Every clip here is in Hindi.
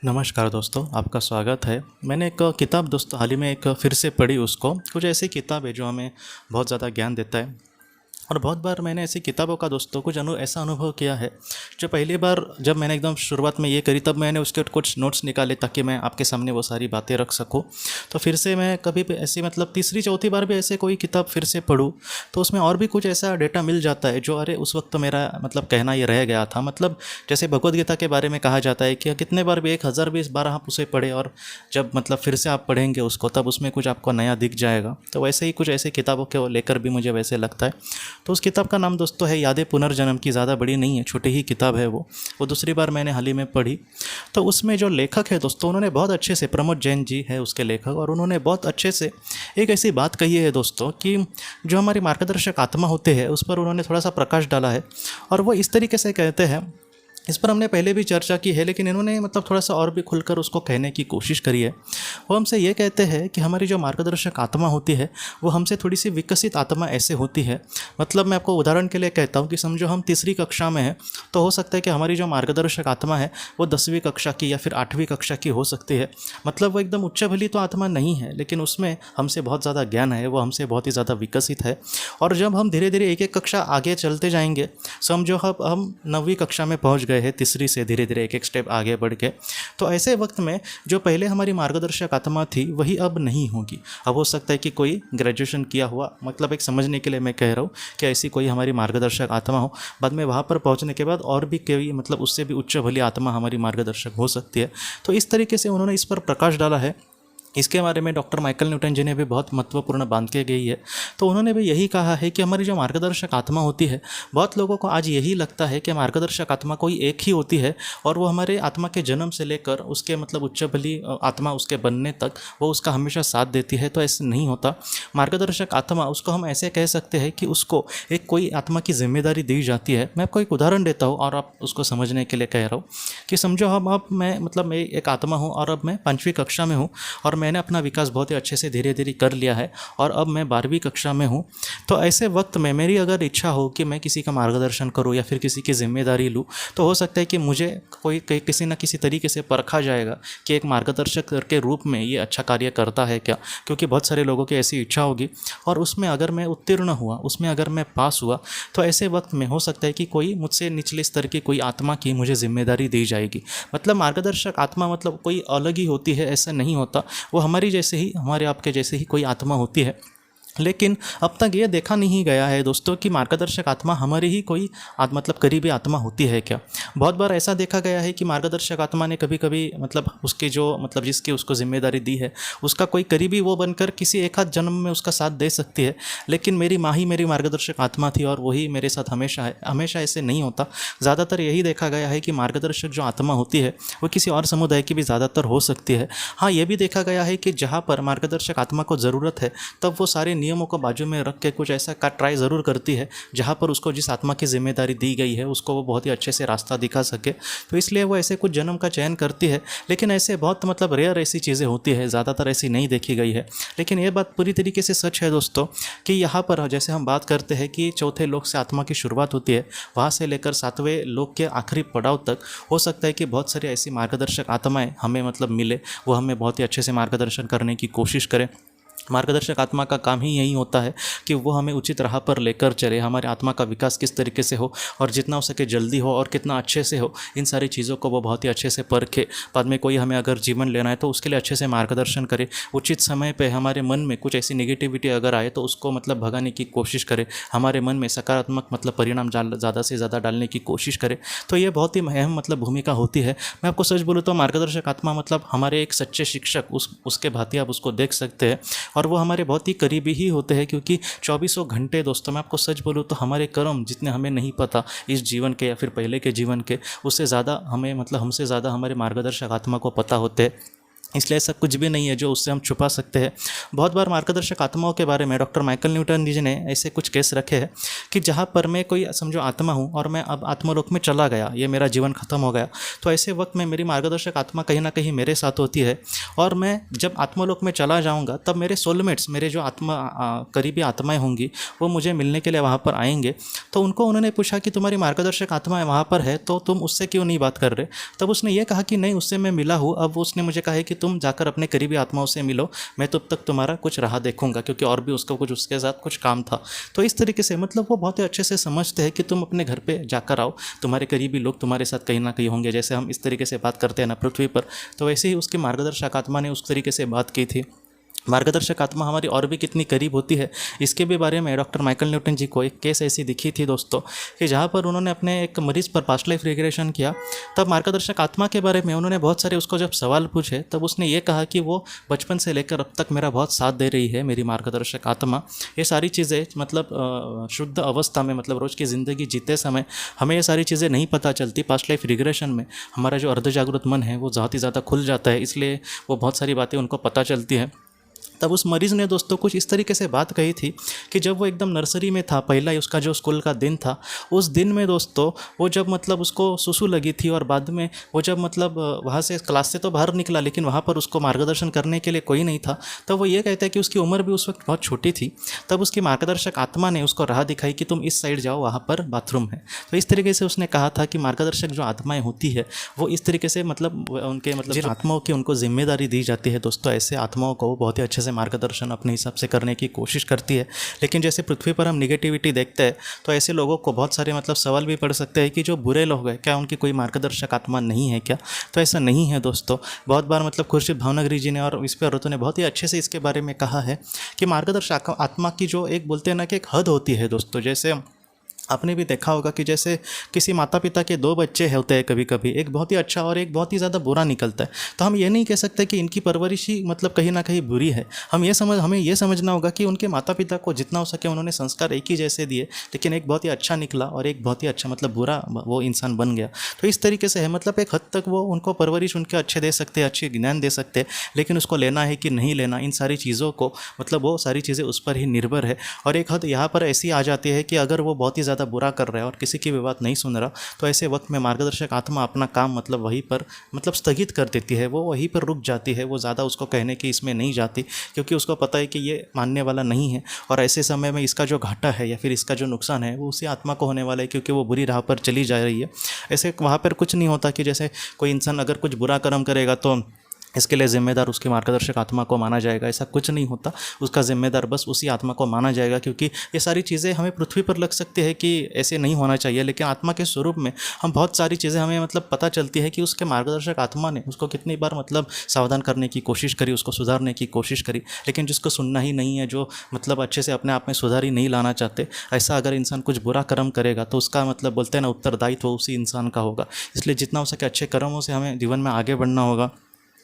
नमस्कार दोस्तों, आपका स्वागत है। मैंने एक किताब दोस्तों हाल ही में एक फिर से पढ़ी उसको। कुछ ऐसी किताब है जो हमें बहुत ज़्यादा ज्ञान देता है और बहुत बार मैंने ऐसी किताबों का दोस्तों कुछ ऐसा अनुभव किया है। जो पहली बार जब मैंने एकदम शुरुआत में ये करी तब मैंने उसके कुछ नोट्स निकाले ताकि मैं आपके सामने वो सारी बातें रख सकूं। तो फिर से मैं कभी भी ऐसी मतलब तीसरी चौथी बार भी ऐसे कोई किताब फिर से पढूं तो उसमें और भी कुछ ऐसा डेटा मिल जाता है जो अरे उस वक्त तो मेरा मतलब कहना ये रह गया था। मतलब जैसे भगवद गीता के बारे में कहा जाता है कि कितने बार भी 1020 बार आप उसे पढ़े और जब मतलब फिर से आप पढ़ेंगे उसको तब उसमें कुछ आपको नया दिख जाएगा। तो वैसे ही कुछ ऐसे किताबों को लेकर भी मुझे वैसे लगता है। तो उस किताब का नाम दोस्तों है यादें पुनर्जन्म की। ज़्यादा बड़ी नहीं है, छोटी ही किताब है वो दूसरी बार मैंने हाल ही में पढ़ी। तो उसमें जो लेखक है दोस्तों उन्होंने बहुत अच्छे से, प्रमोद जैन जी है उसके लेखक, और उन्होंने बहुत अच्छे से एक ऐसी बात कही है दोस्तों कि जो हमारी मार्गदर्शक आत्मा होते हैं उस पर उन्होंने थोड़ा सा प्रकाश डाला है। और वो इस तरीके से कहते हैं, इस पर हमने पहले भी चर्चा की है लेकिन इन्होंने मतलब थोड़ा सा और भी खुलकर उसको कहने की कोशिश करी है। वो हमसे ये कहते हैं कि हमारी जो मार्गदर्शक आत्मा होती है वो हमसे थोड़ी सी विकसित आत्मा ऐसे होती है। मतलब मैं आपको उदाहरण के लिए कहता हूँ कि समझो हम तीसरी कक्षा में हैं तो हो सकता है कि हमारी जो मार्गदर्शक आत्मा है वो 10वीं कक्षा की या फिर 8वीं कक्षा की हो सकती है। मतलब वो एकदम उच्च भली तो आत्मा नहीं है लेकिन उसमें हमसे बहुत ज़्यादा ज्ञान है, वो हमसे बहुत ही ज़्यादा विकसित है। और जब हम धीरे धीरे एक एक कक्षा आगे चलते जाएंगे, समझो अब हम 9वीं कक्षा में पहुँच गए है, तीसरी से धीरे धीरे एक एक स्टेप आगे बढ़ के, तो ऐसे वक्त में जो पहले हमारी मार्गदर्शक आत्मा थी वही अब नहीं होगी। अब हो सकता है कि कोई ग्रेजुएशन किया हुआ, मतलब एक समझने के लिए मैं कह रहा हूँ कि ऐसी कोई हमारी मार्गदर्शक आत्मा हो, बाद में वहाँ पर पहुँचने के बाद और भी कोई मतलब उससे भी उच्च भली आत्मा हमारी मार्गदर्शक हो सकती है। तो इस तरीके से उन्होंने इस पर प्रकाश डाला है। इसके बारे में डॉक्टर माइकल न्यूटन जी ने भी बहुत महत्वपूर्ण बात की गई है। तो उन्होंने भी यही कहा है कि हमारी जो मार्गदर्शक आत्मा होती है, बहुत लोगों को आज यही लगता है कि मार्गदर्शक आत्मा कोई एक ही होती है और वो हमारे आत्मा के जन्म से लेकर उसके मतलब उच्च भली आत्मा उसके बनने तक वो उसका हमेशा साथ देती है। तो ऐसे नहीं होता। मार्गदर्शक आत्मा उसको हम ऐसे कह सकते हैं कि उसको एक कोई आत्मा की जिम्मेदारी दी जाती है। मैं आपको एक उदाहरण देता हूँ और आप उसको समझने के लिए कह रहा हूँ कि समझो हम अब मैं मतलब मैं एक आत्मा हूँ और अब मैं 5वीं कक्षा में हूँ और मैंने अपना विकास बहुत ही अच्छे से धीरे धीरे कर लिया है और अब मैं 12वीं कक्षा में हूँ। तो ऐसे वक्त में मेरी अगर इच्छा हो कि मैं किसी का मार्गदर्शन करूँ या फिर किसी की जिम्मेदारी लूँ तो हो सकता है कि मुझे कोई किसी न किसी तरीके से परखा जाएगा कि एक मार्गदर्शक के रूप में ये अच्छा कार्य करता है क्या, क्योंकि बहुत सारे लोगों की ऐसी इच्छा होगी और उसमें अगर मैं उत्तीर्ण हुआ, उसमें अगर मैं पास हुआ तो ऐसे वक्त में हो सकता है कि कोई मुझसे निचले स्तर की कोई आत्मा की मुझे जिम्मेदारी दी जाएगी। मतलब मार्गदर्शक आत्मा मतलब कोई अलग ही होती है ऐसा नहीं होता। वो हमारी जैसे ही, हमारे आपके जैसे ही कोई आत्मा होती है। लेकिन अब तक ये देखा नहीं गया है दोस्तों कि मार्गदर्शक आत्मा हमारी ही कोई मतलब करीबी आत्मा होती है क्या। बहुत बार ऐसा देखा गया है कि मार्गदर्शक आत्मा ने कभी कभी मतलब उसके जो मतलब जिसकी उसको जिम्मेदारी दी है उसका कोई करीबी वो बनकर किसी एक आध जन्म में उसका साथ दे सकती है। लेकिन मेरी माँ ही मेरी मार्गदर्शक आत्मा थी और वही मेरे साथ हमेशा है। हमेशा ऐसे नहीं होता। ज़्यादातर यही देखा गया है कि मार्गदर्शक जो आत्मा होती है वो किसी और समुदाय की भी ज़्यादातर हो सकती है। हाँ, ये भी देखा गया है कि जहाँ पर मार्गदर्शक आत्मा को ज़रूरत है तब वो सारे नियमों को बाजू में रख के कुछ ऐसा का ट्राई ज़रूर करती है जहाँ पर उसको जिस आत्मा की जिम्मेदारी दी गई है उसको वो बहुत ही अच्छे से रास्ता दिखा सके। तो इसलिए वो ऐसे कुछ जन्म का चयन करती है। लेकिन ऐसे बहुत मतलब रेयर ऐसी चीज़ें होती है, ज़्यादातर ऐसी नहीं देखी गई है। लेकिन ये बात पूरी तरीके से सच है दोस्तों कि यहाँ पर जैसे हम बात करते हैं कि चौथे लोक से आत्मा की शुरुआत होती है, वहाँ से लेकर 7वें लोक के आखिरी पड़ाव तक हो सकता है कि बहुत सारी ऐसी मार्गदर्शक आत्माएं हमें मतलब मिले, वो हमें बहुत ही अच्छे से मार्गदर्शन करने की कोशिश करें। मार्गदर्शक आत्मा का काम ही यही होता है कि वो हमें उचित राह पर लेकर चले, हमारे आत्मा का विकास किस तरीके से हो और जितना हो सके जल्दी हो और कितना अच्छे से हो, इन सारी चीज़ों को वो बहुत ही अच्छे से परखे। बाद में कोई हमें अगर जीवन लेना है तो उसके लिए अच्छे से मार्गदर्शन करे। उचित समय पे हमारे मन में कुछ ऐसी नेगेटिविटी अगर आए तो उसको मतलब भगाने की कोशिश करे, हमारे मन में सकारात्मक मतलब परिणाम ज़्यादा से ज़्यादा डालने की कोशिश करे। तो ये बहुत ही अहम मतलब भूमिका होती है। मैं आपको सच बोलूँ तो मार्गदर्शक आत्मा मतलब हमारे एक सच्चे शिक्षक उसके भांति आप उसको देख सकते हैं और वो हमारे बहुत ही करीबी ही होते हैं। क्योंकि 2400 घंटे दोस्तों मैं आपको सच बोलूँ तो हमारे कर्म जितने हमें नहीं पता इस जीवन के या फिर पहले के जीवन के, उससे ज़्यादा हमें मतलब हमसे ज़्यादा हमारे मार्गदर्शक आत्मा को पता होते हैं। इसलिए ऐसा कुछ भी नहीं है जो उससे हम छुपा सकते हैं। बहुत बार मार्गदर्शक आत्माओं के बारे में डॉक्टर माइकल न्यूटन जी ने ऐसे कुछ केस रखे हैं कि जहाँ पर मैं कोई समझो आत्मा हूँ और मैं अब आत्मलोक में चला गया, ये मेरा जीवन खत्म हो गया, तो ऐसे वक्त में मेरी मार्गदर्शक आत्मा कहीं ना कहीं मेरे साथ होती है। और मैं जब आत्मलोक में चला जाऊँगा तब मेरे सोलमेट्स, मेरे जो करीबी आत्माएँ होंगी, वो मुझे मिलने के लिए वहाँ पर आएंगे। तो उन्होंने पूछा कि तुम्हारी मार्गदर्शक आत्मा वहाँ पर है तो तुम उससे क्यों नहीं बात कर रहे? तब उसने ये कहा कि नहीं, उससे मैं मिला हूँ। अब उसने मुझे कहा है कि तुम जाकर अपने करीबी आत्माओं से मिलो, मैं तब तक तुम्हारा कुछ राह देखूंगा, क्योंकि और भी उसका कुछ उसके साथ कुछ काम था। तो इस तरीके से मतलब वो बहुत ही अच्छे से समझते हैं कि तुम अपने घर पे जाकर आओ, तुम्हारे करीबी लोग तुम्हारे साथ कहीं ना कहीं होंगे। जैसे हम इस तरीके से बात करते हैं ना पृथ्वी पर, तो वैसे ही उसकी मार्गदर्शक आत्मा ने उस तरीके से बात की थी। मार्गदर्शक आत्मा हमारी और भी कितनी करीब होती है, इसके भी बारे में डॉक्टर माइकल न्यूटन जी को एक केस ऐसी दिखी थी दोस्तों, कि जहाँ पर उन्होंने अपने एक मरीज़ पर पास्ट लाइफ रिग्रेशन किया। तब मार्गदर्शक आत्मा के बारे में उन्होंने बहुत सारे उसको जब सवाल पूछे, तब उसने ये कहा कि वो बचपन से लेकर अब तक मेरा बहुत साथ दे रही है मेरी मार्गदर्शक आत्मा। ये सारी चीज़ें मतलब शुद्ध अवस्था में, मतलब रोज़ की ज़िंदगी जीते समय हमें ये सारी चीज़ें नहीं पता चलती। पास्ट लाइफ रिग्रेशन में हमारा जो अर्धजागृत मन है वो बहुत ही ज़्यादा खुल जाता है, इसलिए वो बहुत सारी बातें उनको पता चलती हैं। तब उस मरीज़ ने दोस्तों कुछ इस तरीके से बात कही थी कि जब वो एकदम नर्सरी में था, पहला ही उसका जो स्कूल का दिन था, उस दिन में दोस्तों वो जब मतलब उसको सुसु लगी थी, और बाद में वो जब मतलब वहाँ से क्लास से तो बाहर निकला, लेकिन वहाँ पर उसको मार्गदर्शन करने के लिए कोई नहीं था। तब वो ये कहता है कि उसकी उम्र भी उस वक्त बहुत छोटी थी। तब उसकी मार्गदर्शक आत्मा ने उसको राह दिखाई कि तुम इस साइड जाओ, वहाँ पर बाथरूम है। तो इस तरीके से उसने कहा था कि मार्गदर्शक जो आत्माएँ होती है वो इस तरीके से मतलब उनके मतलब जिन आत्माओं की उनको जिम्मेदारी दी जाती है दोस्तों, ऐसे आत्माओं को बहुत ही अच्छे से मार्गदर्शन अपने हिसाब से करने की कोशिश करती है। लेकिन जैसे पृथ्वी पर हम निगेटिविटी देखते हैं, तो ऐसे लोगों को बहुत सारे मतलब सवाल भी पड़ सकते हैं कि जो बुरे लोग हैं, क्या उनकी कोई मार्गदर्शक आत्मा नहीं है क्या? तो ऐसा नहीं है दोस्तों। बहुत बार मतलब खुर्शीद भावनगरी जी ने और इस पर औरतों ने बहुत ही अच्छे से इसके बारे में कहा है कि मार्गदर्शक आत्मा की जो एक बोलते हैं ना कि एक हद होती है दोस्तों। जैसे आपने भी देखा होगा कि जैसे किसी माता पिता के दो बच्चे होते हैं, कभी कभी एक बहुत ही अच्छा और एक बहुत ही ज़्यादा बुरा निकलता है, तो हम ये नहीं कह सकते कि इनकी परवरिश ही मतलब कहीं ना कहीं बुरी है। हमें ये समझना होगा कि उनके माता पिता को जितना हो सके उन्होंने संस्कार एक ही जैसे दिए, लेकिन एक बहुत ही अच्छा निकला और एक बहुत ही अच्छा मतलब बुरा वो इंसान बन गया। तो इस तरीके से है, मतलब एक हद तक वो उनको परवरिश उनके अच्छे दे सकते हैं, अच्छे ज्ञान दे सकते हैं, लेकिन उसको लेना है कि नहीं लेना, इन सारी चीज़ों को मतलब वो सारी चीज़ें उस पर ही निर्भर है। और एक हद यहाँ पर ऐसी आ जाती है कि अगर वो बहुत ही ज़्यादा बुरा कर रहा है और किसी की भी बात नहीं सुन रहा, तो ऐसे वक्त में मार्गदर्शक आत्मा अपना काम मतलब वहीं पर मतलब स्थगित कर देती है, वो वहीं पर रुक जाती है। वो ज़्यादा उसको कहने की इसमें नहीं जाती, क्योंकि उसको पता है कि ये मानने वाला नहीं है, और ऐसे समय में इसका जो घाटा है या फिर इसका जो नुकसान है वो उसी आत्मा को होने वाला है, क्योंकि वो बुरी राह पर चली जा रही है। ऐसे वहाँ पर कुछ नहीं होता कि जैसे कोई इंसान अगर कुछ बुरा कर्म करेगा तो इसके लिए जिम्मेदार उसकी मार्गदर्शक आत्मा को माना जाएगा, ऐसा कुछ नहीं होता। उसका जिम्मेदार बस उसी आत्मा को माना जाएगा, क्योंकि ये सारी चीज़ें हमें पृथ्वी पर लग सकती है कि ऐसे नहीं होना चाहिए, लेकिन आत्मा के स्वरूप में हम बहुत सारी चीज़ें हमें मतलब पता चलती है कि उसके मार्गदर्शक आत्मा ने उसको कितनी बार मतलब सावधान करने की कोशिश करी, उसको सुधारने की कोशिश करी, लेकिन जिसको सुनना ही नहीं है, जो मतलब अच्छे से अपने आप में सुधार ही नहीं लाना चाहते, ऐसा अगर इंसान कुछ बुरा कर्म करेगा तो उसका मतलब बोलते हैं ना उत्तरदायित्व उसी इंसान का होगा। इसलिए जितना हो सके अच्छे कर्मों से हमें जीवन में आगे बढ़ना होगा।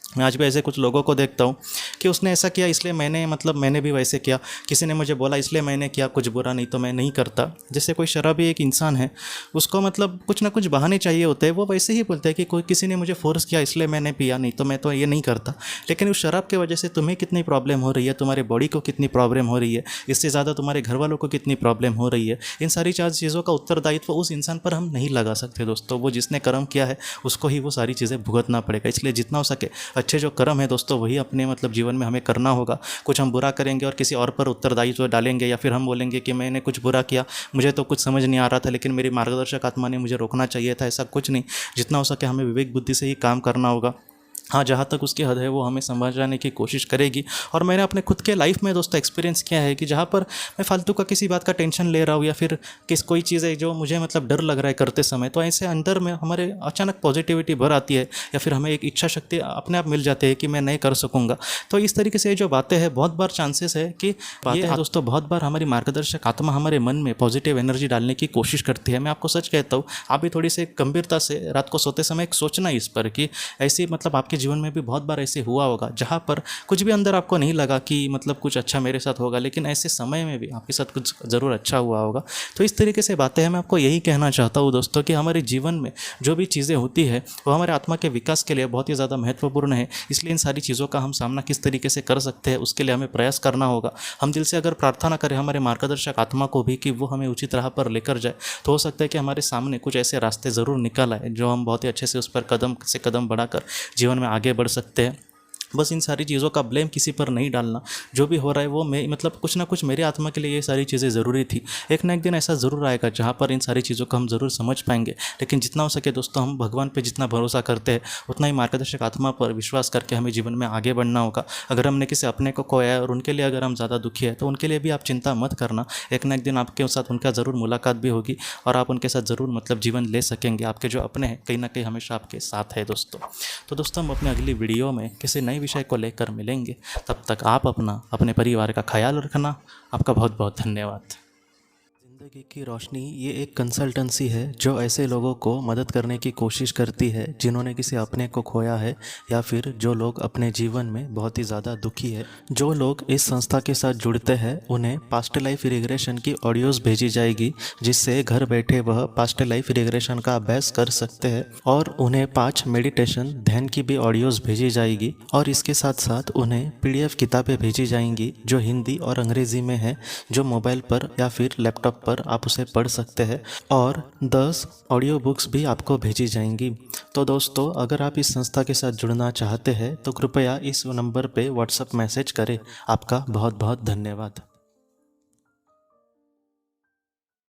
मैं आज भी ऐसे कुछ लोगों को देखता हूँ कि उसने ऐसा किया इसलिए मैंने भी वैसे किया, किसी ने मुझे बोला इसलिए मैंने किया, कुछ बुरा नहीं तो मैं नहीं करता। जैसे कोई शराबी एक इंसान है, उसको मतलब कुछ ना कुछ बहाने चाहिए होते हैं, वो वैसे ही बोलते हैं कि कोई किसी ने मुझे फोर्स किया इसलिए मैंने पिया, नहीं तो मैं तो ये नहीं करता। लेकिन उस शराब की वजह से तुम्हें कितनी प्रॉब्लम हो रही है, तुम्हारे बॉडी को कितनी प्रॉब्लम हो रही है, इससे ज़्यादा तुम्हारे घर वालों को कितनी प्रॉब्लम हो रही है। इन सारी चार चीज़ों का उत्तरदायित्व उस इंसान पर हम नहीं लगा सकते दोस्तों। वो जिसने कर्म किया है उसको ही वो सारी चीज़ें भुगतना पड़ेगा। इसलिए जितना हो सके अच्छे जो कर्म है दोस्तों वही अपने मतलब जीवन में हमें करना होगा। कुछ हम बुरा करेंगे और किसी और पर उत्तरदायित्व डालेंगे, या फिर हम बोलेंगे कि मैंने कुछ बुरा किया, मुझे तो कुछ समझ नहीं आ रहा था, लेकिन मेरी मार्गदर्शक आत्मा ने मुझे रोकना चाहिए था, ऐसा कुछ नहीं। जितना हो सके हमें विवेक बुद्धि से ही काम करना होगा। हाँ, जहाँ तक उसकी हद है वो हमें समझाने की कोशिश करेगी। और मैंने अपने खुद के लाइफ में दोस्तों एक्सपीरियंस किया है कि जहाँ पर मैं फालतू का किसी बात का टेंशन ले रहा हूँ, या फिर कोई चीज़ है जो मुझे मतलब डर लग रहा है करते समय, तो ऐसे अंदर में हमारे अचानक पॉजिटिविटी भर आती है, या फिर हमें एक इच्छा शक्ति अपने आप मिल जाती है कि मैं नहीं कर सकूँगा। तो इस तरीके से जो बातें हैं बहुत बार चांसेस है कि बातें हैं दोस्तों, बहुत बार हमारी मार्गदर्शक आत्मा हमारे मन में पॉजिटिव एनर्जी डालने की कोशिश करती है। मैं आपको सच कहता हूँ, आप भी थोड़ी सी गंभीरता से रात को सोते समय एक सोचना इस पर कि ऐसी मतलब आपके जीवन में भी बहुत बार ऐसे हुआ होगा जहाँ पर कुछ भी अंदर आपको नहीं लगा कि मतलब कुछ अच्छा मेरे साथ होगा, लेकिन ऐसे समय में भी आपके साथ कुछ ज़रूर अच्छा हुआ होगा। तो इस तरीके से बातें हैं। मैं आपको यही कहना चाहता हूँ दोस्तों कि हमारे जीवन में जो भी चीज़ें होती है वो हमारे आत्मा के विकास के लिए बहुत ही ज़्यादा महत्वपूर्ण है। इसलिए इन सारी चीज़ों का हम सामना किस तरीके से कर सकते हैं उसके लिए हमें प्रयास करना होगा। हम दिल से अगर प्रार्थना करें हमारे मार्गदर्शक आत्मा को भी कि वो हमें उचित राह पर लेकर जाए, तो हो सकता है कि हमारे सामने कुछ ऐसे रास्ते ज़रूर निकल आए जो हम बहुत ही अच्छे से उस पर कदम से कदम बढ़ाकर जीवन में आगे बढ़ सकते हैं। बस इन सारी चीज़ों का ब्लेम किसी पर नहीं डालना। जो भी हो रहा है वो मैं मतलब कुछ ना कुछ मेरे आत्मा के लिए ये सारी चीज़ें ज़रूरी थी। एक ना एक दिन ऐसा ज़रूर आएगा जहाँ पर इन सारी चीज़ों को हम ज़रूर समझ पाएंगे। लेकिन जितना हो सके दोस्तों, हम भगवान पे जितना भरोसा करते हैं उतना ही मार्गदर्शक आत्मा पर विश्वास करके हमें जीवन में आगे बढ़ना होगा। अगर हमने किसी अपने को खोया है और उनके लिए अगर हम ज़्यादा दुखी है तो उनके लिए भी आप चिंता मत करना। एक ना एक दिन आपके साथ उनका ज़रूर मुलाकात भी होगी और आप उनके साथ ज़रूर मतलब जीवन ले सकेंगे। आपके जो अपने हैं कहीं ना कहीं हमेशा आपके साथ है दोस्तों। तो दोस्तों, हम अपने अगली वीडियो में किसी नए विषय को लेकर मिलेंगे। तब तक आप अपने परिवार का ख्याल रखना। आपका बहुत बहुत धन्यवाद। ज़िंदगी की रोशनी ये एक कंसल्टेंसी है जो ऐसे लोगों को मदद करने की कोशिश करती है जिन्होंने किसी अपने को खोया है या फिर जो लोग अपने जीवन में बहुत ही ज़्यादा दुखी है। जो लोग इस संस्था के साथ जुड़ते हैं उन्हें पास्ट लाइफ रिग्रेशन की ऑडियोज़ भेजी जाएगी, जिससे घर बैठे वह पास्ट लाइफ रिग्रेशन का अभ्यास कर सकते हैं। और उन्हें 5 मेडिटेशन ध्यान की भी ऑडियोज़ भेजी जाएगी। और इसके साथ साथ उन्हें PDF किताबें भेजी जाएंगी जो हिंदी और अंग्रेज़ी में है, जो मोबाइल पर या फिर लैपटॉप पर आप उसे पढ़ सकते हैं। और 10 ऑडियो बुक्स भी आपको भेजी जाएंगी। तो दोस्तों, अगर आप इस संस्था के साथ जुड़ना चाहते हैं तो कृपया इस नंबर पे व्हाट्सएप मैसेज करें। आपका बहुत बहुत धन्यवाद।